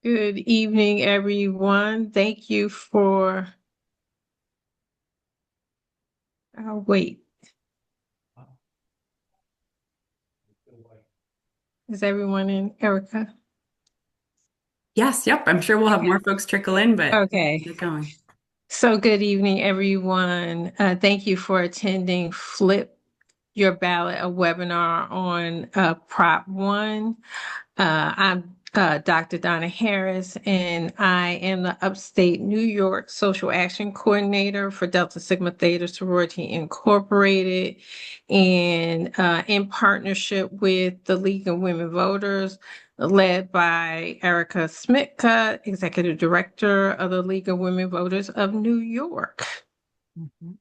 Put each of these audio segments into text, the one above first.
Good evening, everyone. Thank you for, wait, is everyone in, Erica? Yes, yep. I'm sure we'll have more Okay. folks trickle in, but Okay. get going. So good evening, everyone. Thank you for attending Flip Your Ballot, a webinar on Prop 1. I'm Dr. Donna Harris, and I am the Upstate New York Social Action Coordinator for Delta Sigma Theta Sorority Incorporated, and in partnership with the League of Women Voters, led by Erica Smitka, Executive Director of the League of Women Voters of New York. Mhm.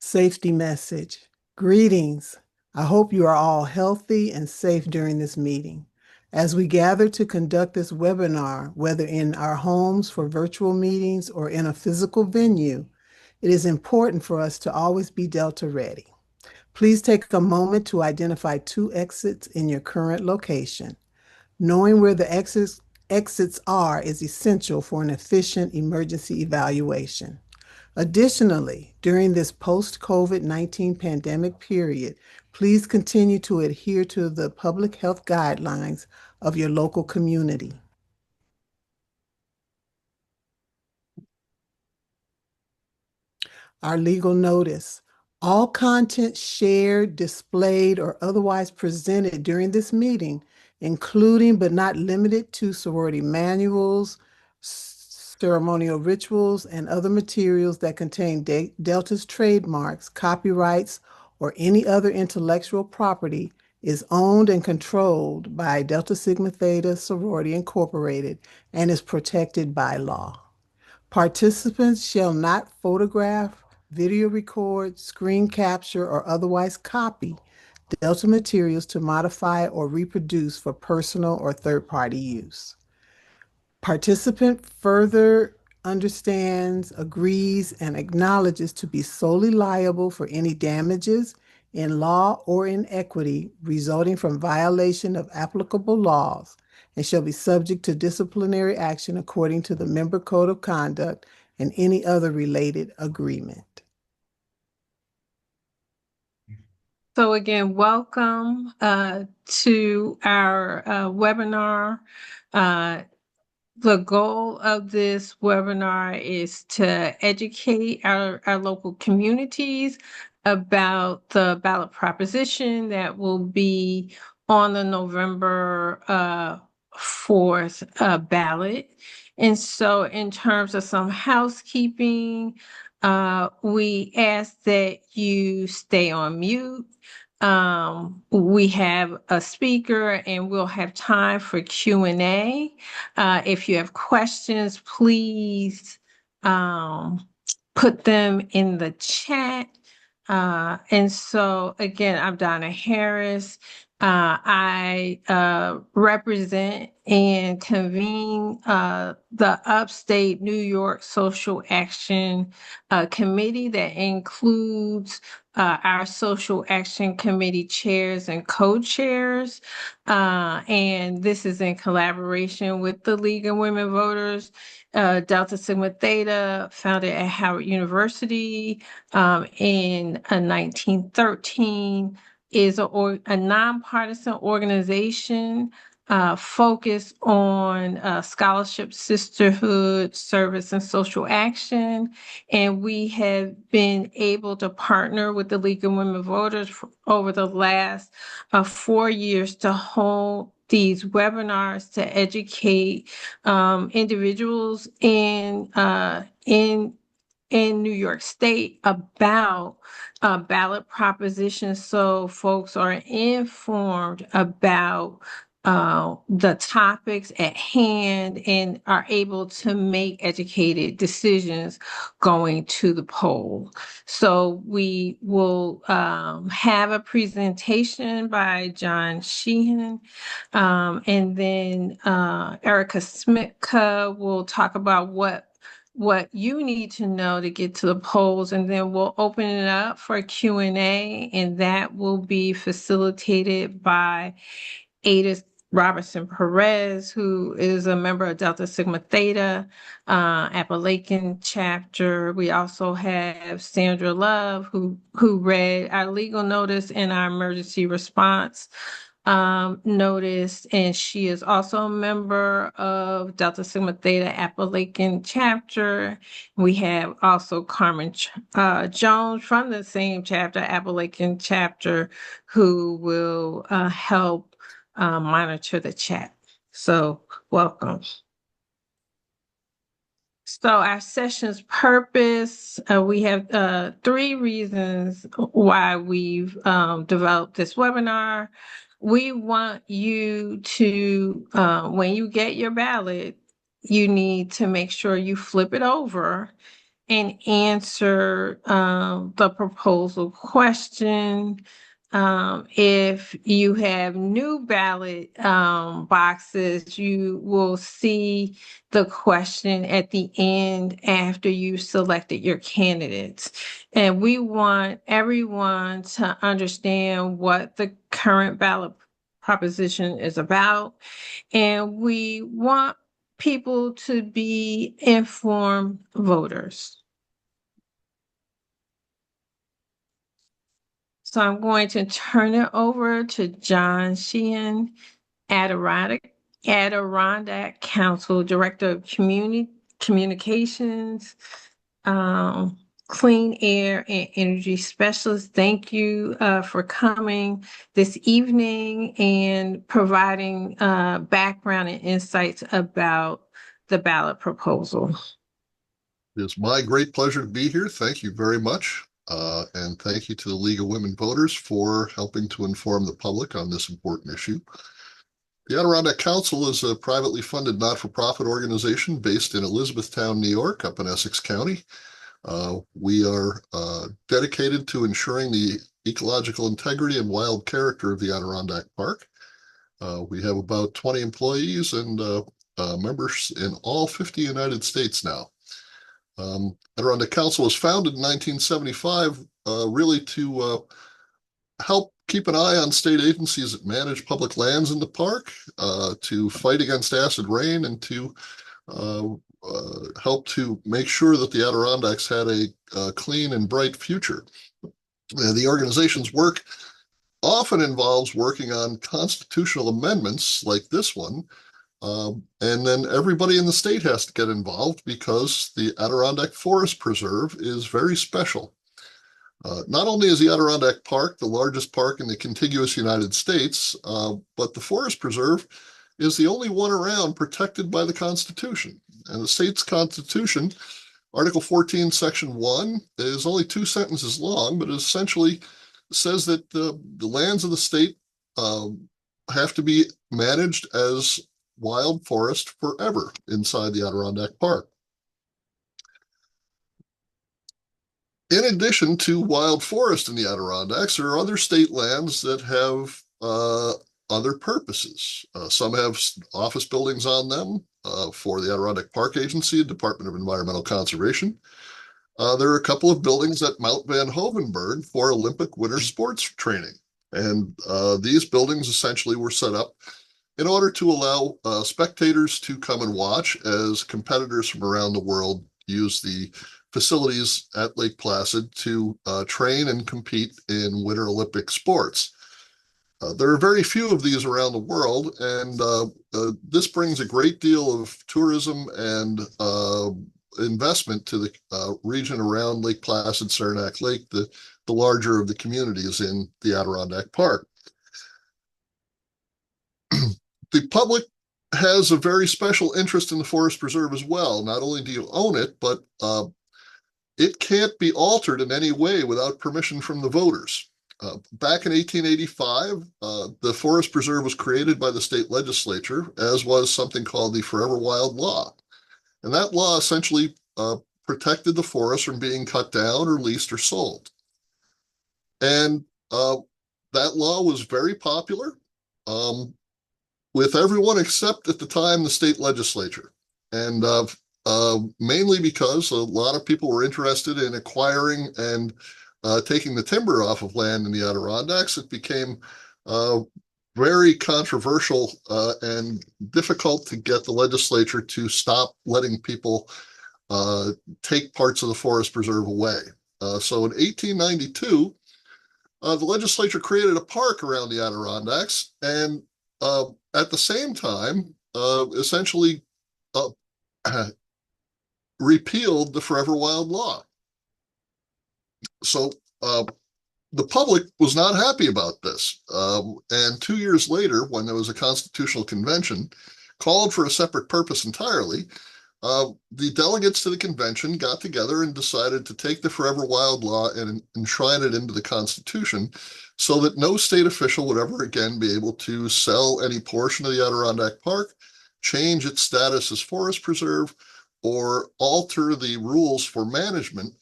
Safety message. Greetings. I hope you are all healthy and safe during this meeting. As we gather to conduct this webinar, whether in our homes for virtual meetings or in a physical venue, it is important for us to always be Delta ready. Please take a moment to identify two exits in your current location. Knowing where the exits are is essential for an efficient emergency evaluation. Additionally, during this post-COVID-19 pandemic period, please continue to adhere to the public health guidelines of your local community. Our legal notice. All content shared, displayed, or otherwise presented during this meeting, including but not limited to sorority manuals, ceremonial rituals, and other materials that contain Delta's trademarks, copyrights, or any other intellectual property, is owned and controlled by Delta Sigma Theta Sorority Incorporated and is protected by law. Participants shall not photograph, video record, screen capture, or otherwise copy Delta materials to modify or reproduce for personal or third-party use. Participant further understands, agrees, and acknowledges to be solely liable for any damages in law or in equity resulting from violation of applicable laws and shall be subject to disciplinary action according to the Member Code of Conduct and any other related agreement. So again, welcome to our webinar. Uh, the goal of this webinar is to educate our local communities about the ballot proposition that will be on the November 4th ballot. And so in terms of some housekeeping, we ask that you stay on mute. We have a speaker and we'll have time for Q&A. If you have questions, please put them in the chat. And so again, I'm Donna Harris. I represent and convene the Upstate New York Social Action Committee that includes our Social Action Committee chairs and co-chairs. And this is in collaboration with the League of Women Voters, Delta Sigma Theta, founded at Howard University in 1913, is a nonpartisan organization focused on scholarship, sisterhood, service, and social action. And we have been able to partner with the League of Women Voters over the last 4 years to hold these webinars to educate individuals in New York State about ballot propositions so folks are informed about the topics at hand and are able to make educated decisions going to the poll. So we will have a presentation by John Sheehan, and then Erica Smitka will talk about what what you need to know to get to the polls, and then we'll open it up for Q&A, and that will be facilitated by Ada Robertson Perez, who is a member of Delta Sigma Theta, Appalachian chapter. We also have Sandra Love, who read our legal notice and our emergency response notice, and she is also a member of Delta Sigma Theta Appalachian chapter. We have also Carmen Jones from the same chapter, Appalachian chapter, who will help monitor the chat. So welcome. So our session's purpose, we have 3 reasons why we've developed this webinar. We want you to, when you get your ballot, you need to make sure you flip it over and answer the proposal question. If you have new ballot boxes, you will see the question at the end after you selected your candidates. And we want everyone to understand what the current ballot proposition is about. And we want people to be informed voters. So I'm going to turn it over to John Sheehan, Adirondack Council Director of Communications, Clean Air and Energy Specialist. Thank you for coming this evening and providing background and insights about the ballot proposal. It's my great pleasure to be here. Thank you very much. And thank you to the League of Women Voters for helping to inform the public on this important issue. The Adirondack Council is a privately funded not-for-profit organization based in Elizabethtown, New York, up in Essex County. We are dedicated to ensuring the ecological integrity and wild character of the Adirondack Park. We have about 20 employees and members in all 50 United States now. Adirondack Council was founded in 1975 really to help keep an eye on state agencies that manage public lands in the park, to fight against acid rain, and to help to make sure that the Adirondacks had a clean and bright future. The organization's work often involves working on constitutional amendments like this one, and then everybody in the state has to get involved because the Adirondack Forest Preserve is very special. Not only is the Adirondack Park the largest park in the contiguous United States, but the Forest Preserve is the only one around protected by the Constitution. And the state's Constitution, Article 14, Section 1, is only 2 sentences long, but it essentially says that the lands of the state have to be managed as wild forest forever inside the Adirondack Park. In addition to wild forest in the Adirondacks, there are other state lands that have other purposes. Some have office buildings on them for the Adirondack Park Agency, Department of Environmental Conservation. There are a couple of buildings at Mount Van Hovenberg for Olympic winter sports training. And these buildings essentially were set up in order to allow spectators to come and watch as competitors from around the world use the facilities at Lake Placid to train and compete in Winter Olympic sports. There are very few of these around the world, and this brings a great deal of tourism and investment to the region around Lake Placid, Saranac Lake, the larger of the communities in the Adirondack Park. The public has a very special interest in the Forest Preserve as well. Not only do you own it, but it can't be altered in any way without permission from the voters. Back in 1885, the Forest Preserve was created by the state legislature, as was something called the Forever Wild Law. And that law essentially protected the forest from being cut down or leased or sold. And that law was very popular with everyone except at the time the state legislature. And mainly because a lot of people were interested in acquiring and taking the timber off of land in the Adirondacks. It became very controversial and difficult to get the legislature to stop letting people take parts of the forest preserve away. So in 1892, the legislature created a park around the Adirondacks, and at the same time, essentially uh, repealed the Forever Wild law. So the public was not happy about this. And 2 years later, when there was a constitutional convention called for a separate purpose entirely, the delegates to the convention got together and decided to take the Forever Wild law and enshrine it into the Constitution so that no state official would ever again be able to sell any portion of the Adirondack Park, change its status as forest preserve, or alter the rules for management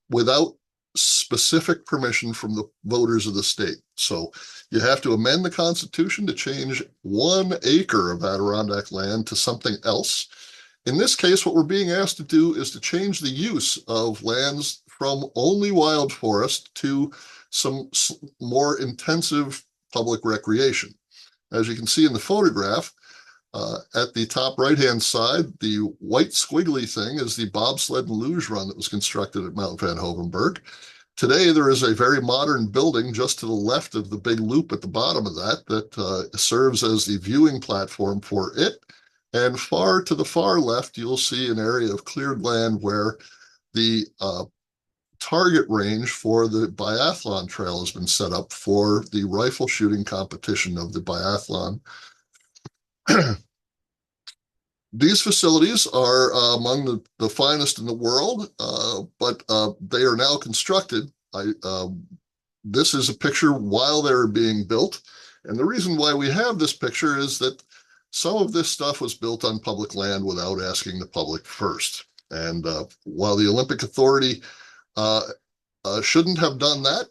without specific permission from the voters of the state. So you have to amend the Constitution to change 1 acre of Adirondack land to something else. In this case, what we're being asked to do is to change the use of lands from only wild forest to some more intensive public recreation. As you can see in the photograph, at the top right-hand side, the white squiggly thing is the bobsled and luge run that was constructed at Mount Van Hovenberg. Today, there is a very modern building just to the left of the big loop at the bottom of that that serves as the viewing platform for it. And far to the far left, you'll see an area of cleared land where the target range for the biathlon trail has been set up for the rifle shooting competition of the biathlon. These facilities are among the finest in the world, but they are now constructed. This is a picture while they're being built. And the reason why we have this picture is that some of this stuff was built on public land without asking the public first. And while the Olympic Authority shouldn't have done that,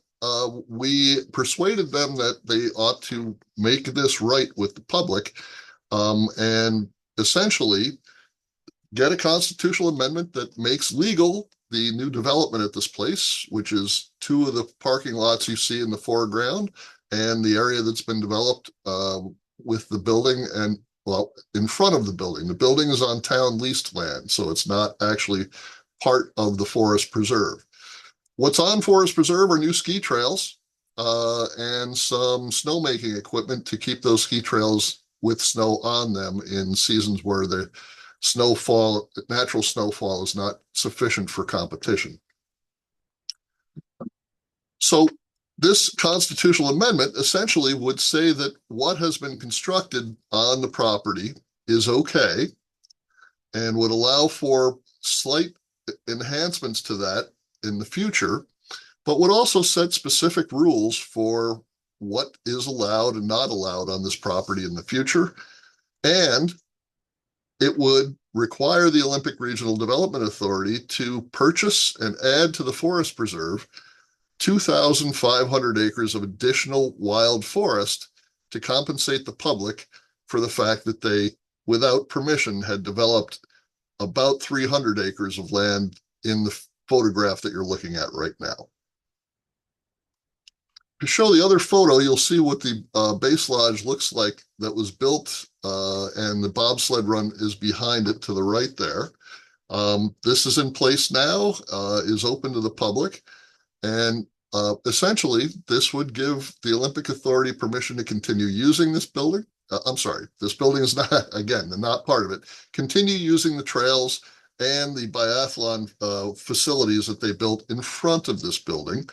we persuaded them that they ought to make this right with the public and essentially get a constitutional amendment that makes legal the new development at this place, which is 2 of the parking lots you see in the foreground and the area that's been developed with the building and, well, in front of the building. The building is on town leased land, so it's not actually part of the forest preserve. What's on forest preserve are new ski trails and some snowmaking equipment to keep those ski trails with snow on them in seasons where the natural snowfall is not sufficient for competition. So this constitutional amendment essentially would say that what has been constructed on the property is okay and would allow for slight enhancements to that in the future, but would also set specific rules for what is allowed and not allowed on this property in the future. And it would require the Olympic Regional Development Authority to purchase and add to the forest preserve 2,500 acres of additional wild forest to compensate the public for the fact that they, without permission, had developed about 300 acres of land in the photograph that you're looking at right now. To show the other photo, you'll see what the base lodge looks like that was built, and the bobsled run is behind it to the right there. This is in place now, is open to the public, and essentially this would give the Olympic Authority permission to continue using this building. I'm sorry, this building is not, again, not part of it. Continue using the trails and the biathlon facilities that they built in front of this building.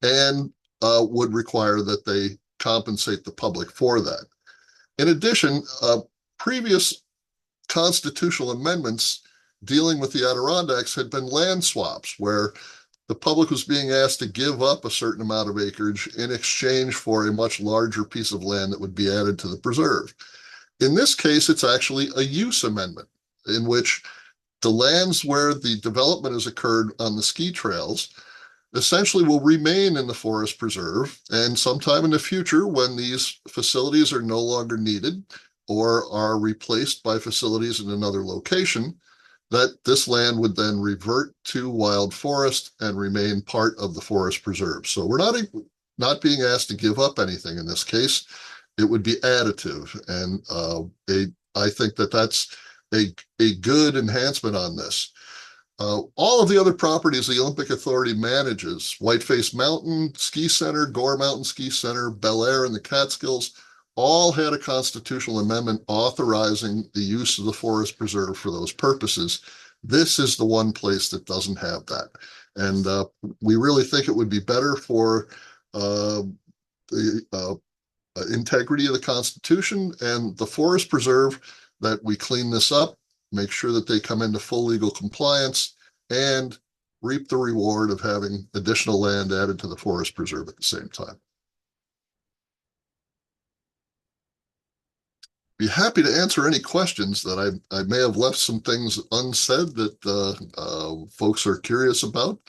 And would require that they compensate the public for that. In addition, previous constitutional amendments dealing with the Adirondacks had been land swaps, where the public was being asked to give up a certain amount of acreage in exchange for a much larger piece of land that would be added to the preserve. In this case, it's actually a use amendment in which the lands where the development has occurred on the ski trails essentially will remain in the forest preserve, and sometime in the future, when these facilities are no longer needed, or are replaced by facilities in another location, that this land would then revert to wild forest and remain part of the forest preserve. So we're not being asked to give up anything in this case. It would be additive, and I think that that's a good enhancement on this. All of the other properties the Olympic Authority manages, Whiteface Mountain Ski Center, Gore Mountain Ski Center, Bel Air and the Catskills, all had a constitutional amendment authorizing the use of the forest preserve for those purposes. This is the one place that doesn't have that. And we really think it would be better for the integrity of the Constitution and the forest preserve that we clean this up, make sure that they come into full legal compliance, and reap the reward of having additional land added to the forest preserve at the same time. Be happy to answer any questions that I may have left some things unsaid that folks are curious about.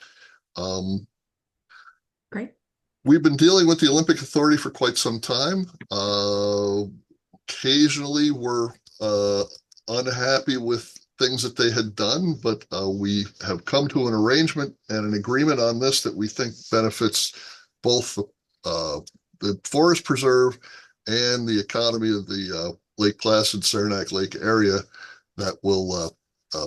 Great. We've been dealing with the Olympic Authority for quite some time. Occasionally, we're unhappy with things that they had done, but we have come to an arrangement and an agreement on this that we think benefits both the forest preserve and the economy of the Lake Placid, Saranac Lake area, that will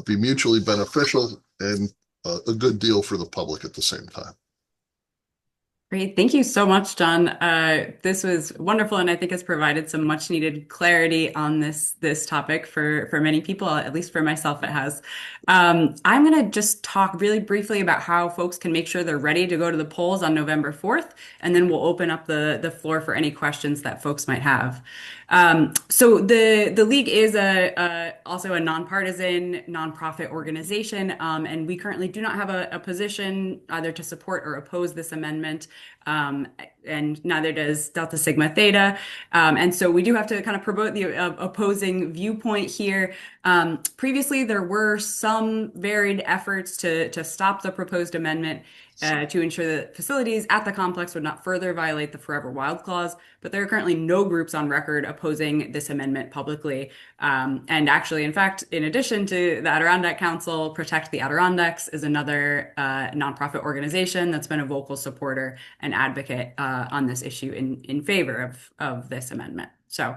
be mutually beneficial and a good deal for the public at the same time. Great. Thank you so much, John. This was wonderful, and I think has provided some much needed clarity on this topic for many people, at least for myself, it has. I'm going to just talk really briefly about how folks can make sure they're ready to go to the polls on November 4th, and then we'll open up the floor for any questions that folks might have. So the League is also a nonpartisan nonprofit organization, and we currently do not have a position either to support or oppose this amendment. And neither does Delta Sigma Theta. And so we do have to kind of promote the opposing viewpoint here. Previously, there were some varied efforts to stop the proposed amendment to ensure that facilities at the complex would not further violate the Forever Wild Clause, but there are currently no groups on record opposing this amendment publicly. And actually, in fact, in addition to the Adirondack Council, Protect the Adirondacks is another nonprofit organization that's been a vocal supporter and advocate on this issue in favor of this amendment. So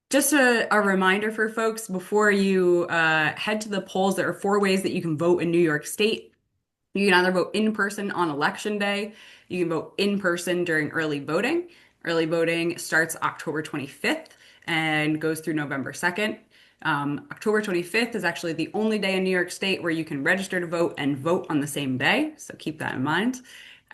just a reminder for folks before you head to the polls, there are 4 ways that you can vote in New York State. You can either vote in person on election day. You can vote in person during early voting. Early voting starts October 25th and goes through November 2nd. October 25th is actually the only day in New York State where you can register to vote and vote on the same day. So keep that in mind.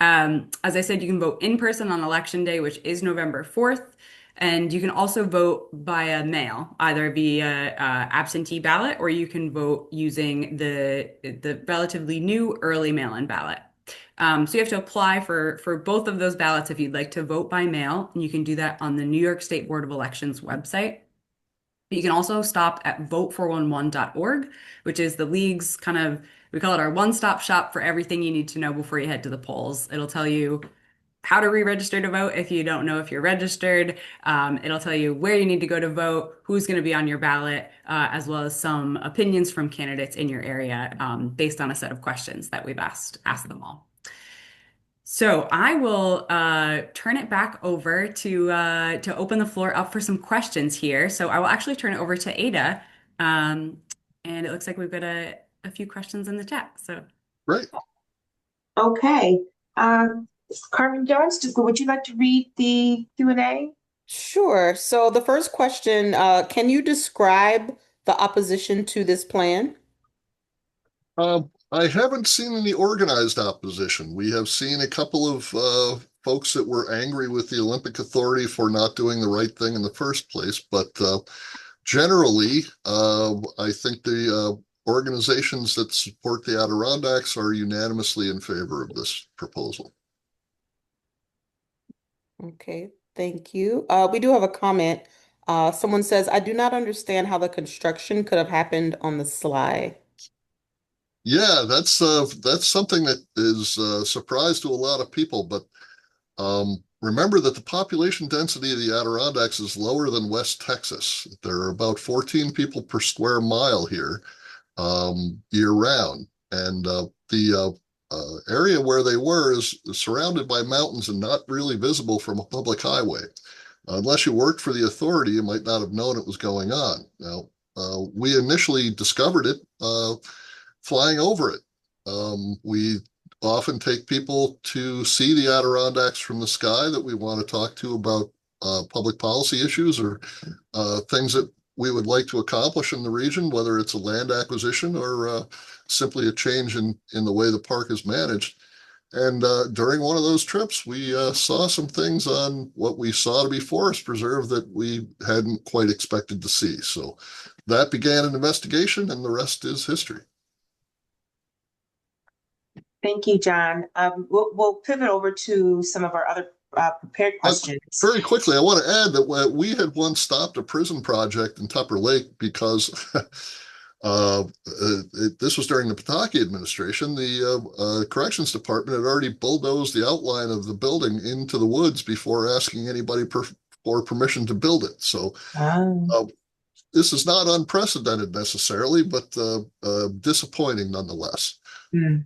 As I said, you can vote in person on election day, which is November 4th. And you can also vote via mail, either via absentee ballot, or you can vote using the relatively new early mail-in ballot. So you have to apply for both of those ballots if you'd like to vote by mail, and you can do that on the New York State Board of Elections website. You can also stop at vote411.org, which is the League's we call it our one-stop shop for everything you need to know before you head to the polls. It'll tell you how to re-register to vote if you don't know if you're registered. It'll tell you where you need to go to vote, who's going to be on your ballot, as well as some opinions from candidates in your area based on a set of questions that we've asked them all. So I will turn it back over to open the floor up for some questions here. So I will actually turn it over to Ada, and it looks like we've got a few questions in the chat. So Great. Okay. Carmen Jones, would you like to read the Q&A? Sure. So the first question, can you describe the opposition to this plan? I haven't seen any organized opposition. We have seen a couple of folks that were angry with the Olympic Authority for not doing the right thing in the first place, but generally, I think the organizations that support the Adirondacks are unanimously in favor of this proposal. Okay, thank you. We do have a comment. Someone says, I do not understand how the construction could have happened on the sly. Yeah, that's something that is a surprise to a lot of people, but remember that the population density of the Adirondacks is lower than West Texas. There are about 14 people per square mile here year round. And the area where they were is surrounded by mountains and not really visible from a public highway. Unless you worked for the authority, you might not have known it was going on. Now, we initially discovered it flying over it. We often take people to see the Adirondacks from the sky that we want to talk to about public policy issues or things that we would like to accomplish in the region, whether it's a land acquisition or simply a change in the way the park is managed. And during one of those trips, we saw some things on what we saw to be forest preserve that we hadn't quite expected to see. So that began an investigation, and the rest is history. Thank you, John. We'll pivot over to some of our other prepared questions. Very quickly, I want to add that we had once stopped a prison project in Tupper Lake because this was during the Pataki administration. The corrections department had already bulldozed the outline of the building into the woods before asking anybody for permission to build it. So this is not unprecedented necessarily, but disappointing nonetheless. Hmm.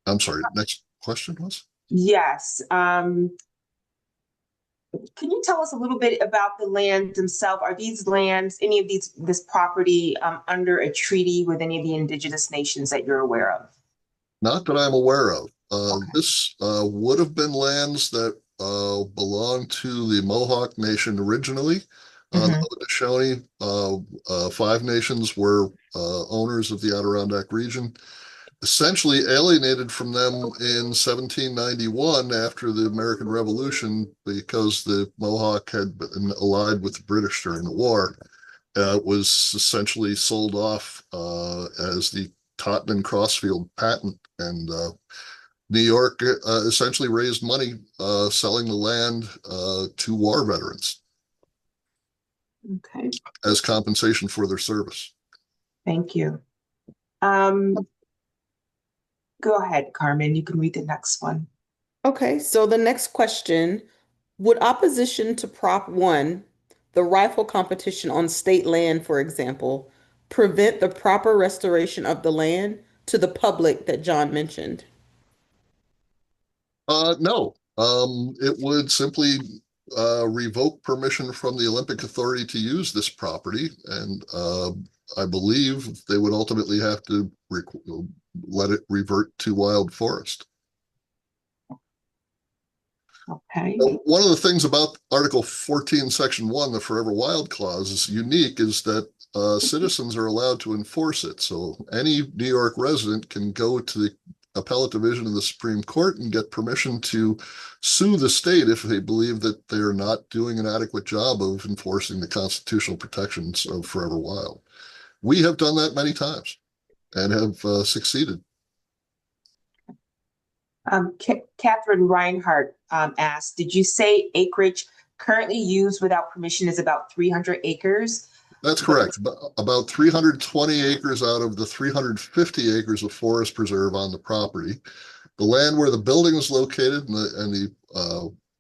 I'm sorry, next question was? Yes. Can you tell us a little bit about the land themselves? Are these lands, any of this property, under a treaty with any of the indigenous nations that you're aware of? Not that I'm aware of. Okay. This would have been lands that belonged to the Mohawk Nation originally. The Haudenosaunee, Five Nations were owners of the Adirondack region, essentially alienated from them in 1791 after the American Revolution because the Mohawk had been allied with the British during the war. It was essentially sold off as the Totten and Crossfield patent, and New York essentially raised money selling the land to war veterans. Okay. As compensation for their service. Thank you. Go ahead, Carmen. You can read the next one. Okay, so the next question, would opposition to Prop 1, the rifle competition on state land, for example, prevent the proper restoration of the land to the public that John mentioned? No. It would simply revoke permission from the Olympic Authority to use this property, and I believe they would ultimately have to let it revert to wild forest. Okay. One of the things about Article 14, Section 1, the Forever Wild Clause, is unique is that citizens are allowed to enforce it. So any New York resident can go to the appellate division of the Supreme Court and get permission to sue the state if they believe that they are not doing an adequate job of enforcing the constitutional protections of Forever Wild. We have done that many times and have succeeded. Catherine Reinhardt asked, did you say acreage currently used without permission is about 300 acres? That's correct. About 320 acres out of the 350 acres of forest preserve on the property. The land where the building is located and the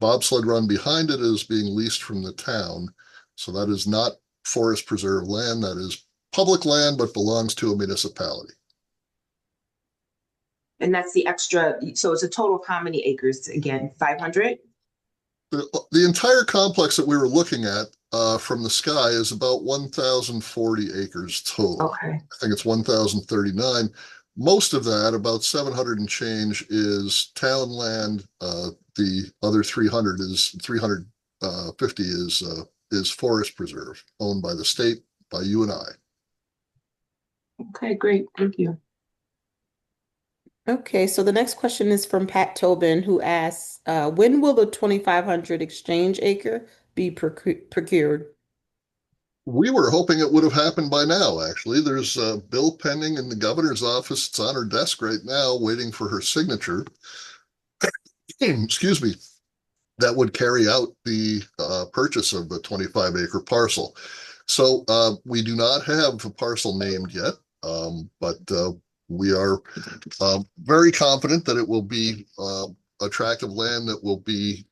bobsled run behind it is being leased from the town. So that is not forest preserve land. That is public land, but belongs to a municipality. And that's the extra, so it's a total of how many acres again? 500? The entire complex that we were looking at from the sky is about 1,040 acres total. Okay. I think it's 1,039. Most of that, about 700 and change, is town land. The other 350 is forest preserve owned by the state, by you and I. Okay, great. Thank you. Okay, so the next question is from Pat Tobin, who asks, when will the 2,500 exchange acre be procured? We were hoping it would have happened by now, actually. There's a bill pending in the governor's office. It's on her desk right now, waiting for her signature. Excuse me. That would carry out the purchase of the 25-acre parcel. So we do not have a parcel named yet, but we are very confident that it will be a tract of land that will be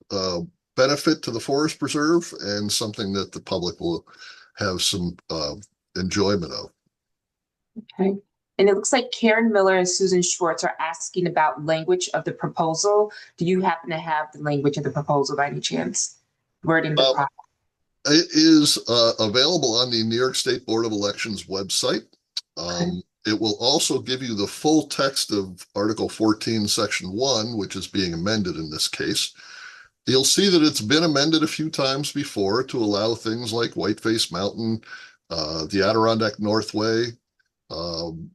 benefit to the forest preserve and something that the public will have some enjoyment of. Okay. And it looks like Karen Miller and Susan Schwartz are asking about language of the proposal. Do you happen to have the language of the proposal by any chance? Wording the problem. It is available on the New York State Board of Elections website. It will also give you the full text of Article 14, Section 1, which is being amended in this case. You'll see that it's been amended a few times before to allow things like Whiteface Mountain, the Adirondack Northway, and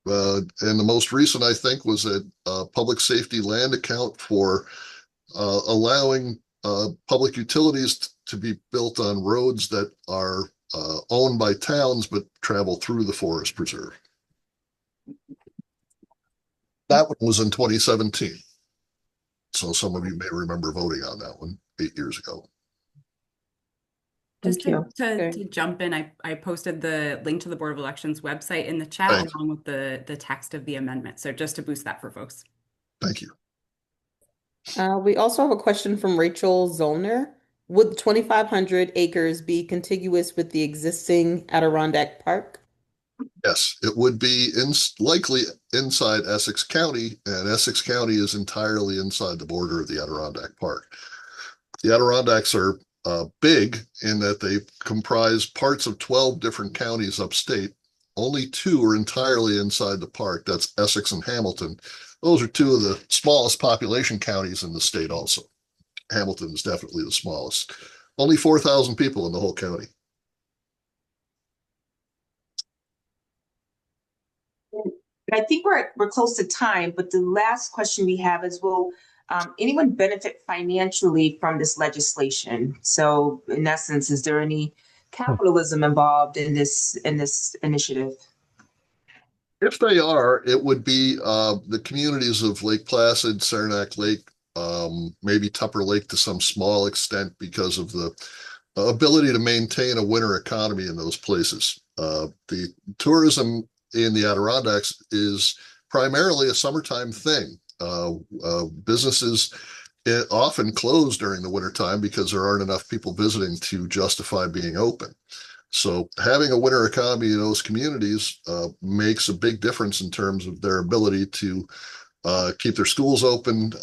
the most recent, I think, was a public safety land account for allowing public utilities to be built on roads that are owned by towns but travel through the forest preserve. That one was in 2017. So some of you may remember voting on that one 8 years ago. Just Thank to jump in, I posted the link to the Board of Elections website in the chat along with the text of the amendment. So just to boost that for folks. Thank you. We also have a question from Rachel Zollner. Would 2,500 acres be contiguous with the existing Adirondack Park? Yes, it would be likely inside Essex County, and Essex County is entirely inside the border of the Adirondack Park. The Adirondacks are big in that they comprise parts of 12 different counties upstate. Only 2 are entirely inside the park. That's Essex and Hamilton. Those are 2 of the smallest population counties in the state also. Hamilton is definitely the smallest. Only 4,000 people in the whole county. I think we're close to time, but the last question we have is, will anyone benefit financially from this legislation? So in essence, is there any capitalism involved in this initiative? If they are, it would be the communities of Lake Placid, Saranac Lake, maybe Tupper Lake to some small extent because of the ability to maintain a winter economy in those places. The tourism in the Adirondacks is primarily a summertime thing. Businesses often close during the wintertime because there aren't enough people visiting to justify being open. So having a winter economy in those communities makes a big difference in terms of their ability to keep their schools open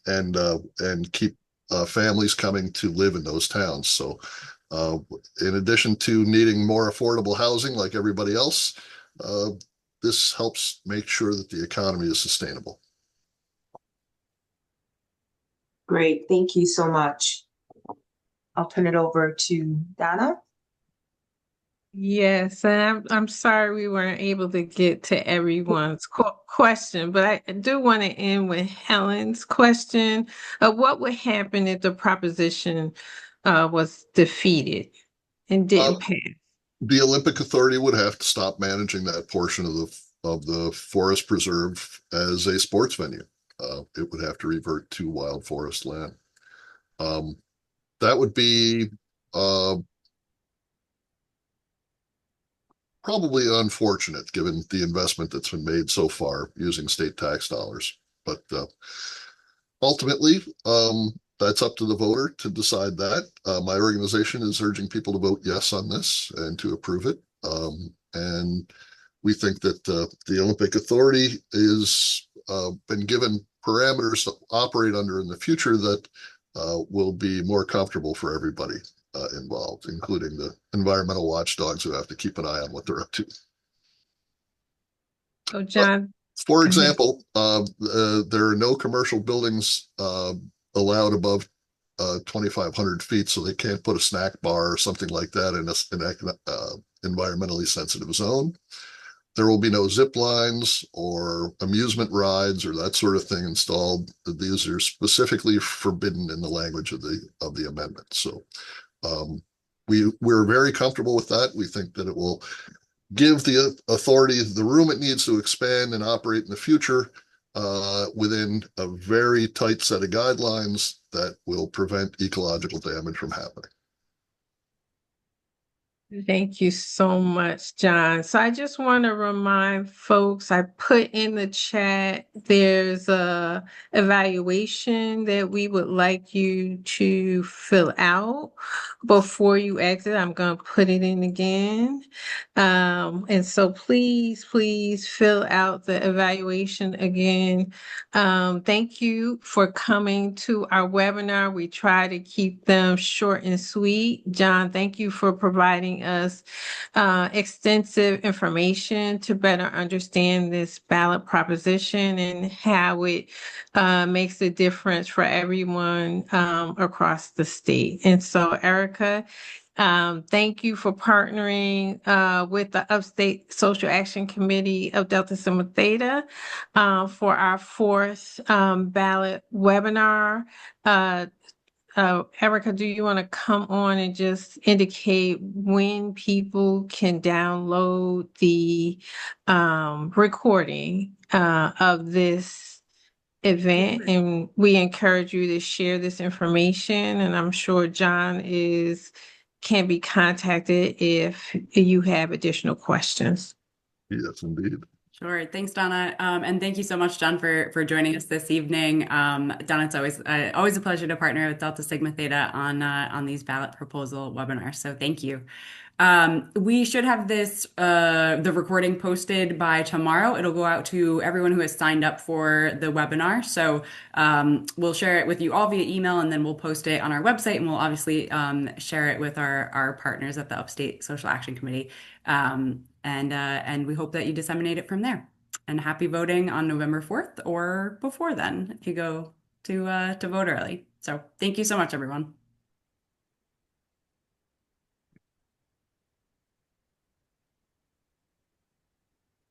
and keep families coming to live in those towns. So in addition to needing more affordable housing like everybody else, this helps make sure that the economy is sustainable. Great, thank you so much. I'll turn it over to Donna. Yes, and I'm sorry we weren't able to get to everyone's question, but I do want to end with Helen's question. What would happen if the proposition was defeated and didn't pass? The Olympic Authority would have to stop managing that portion of the forest preserve as a sports venue. It would have to revert to wild forest land. That would be probably unfortunate given the investment that's been made so far using state tax dollars. But ultimately, that's up to the voter to decide that. My organization is urging people to vote yes on this and to approve it. And we think that the Olympic Authority is been given parameters to operate under in the future that will be more comfortable for everybody involved, including the environmental watchdogs who have to keep an eye on what they're up to. So, John, for example, there are no commercial buildings allowed above 2,500 feet, so they can't put a snack bar or something like that in an environmentally sensitive zone. There will be no zip lines or amusement rides or that sort of thing installed. These are specifically forbidden in the language of the amendment. So we're very comfortable with that. We think that it will give the authority the room it needs to expand and operate in the future within a very tight set of guidelines that will prevent ecological damage from happening. Thank you so much, John. So I just want to remind folks, I put in the chat, there's a evaluation that we would like you to fill out before you exit. I'm going to put it in again. And so please fill out the evaluation again. Thank you for coming to our webinar. We try to keep them short and sweet. John, thank you for providing us extensive information to better understand this ballot proposition and how it makes a difference for everyone across the state. And so, Erica, thank you for partnering with the Upstate Social Action Committee of Delta Sigma Theta for our fourth ballot webinar. Erica, do you want to come on and just indicate when people can download the recording of this event? And we encourage you to share this information. And I'm sure John can be contacted if you have additional questions. Yes, indeed. Sure. Thanks, Donna. And thank you so much, John, for joining us this evening. Donna, it's always a pleasure to partner with Delta Sigma Theta on these ballot proposal webinars. So thank you. We should have the recording posted by tomorrow. It'll go out to everyone who has signed up for the webinar. So we'll share it with you all via email, and then we'll post it on our website, and we'll obviously share it with our partners at the Upstate Social Action Committee. And we hope that you disseminate it from there. And happy voting on November 4th or before then if you go to vote early. So thank you so much, everyone.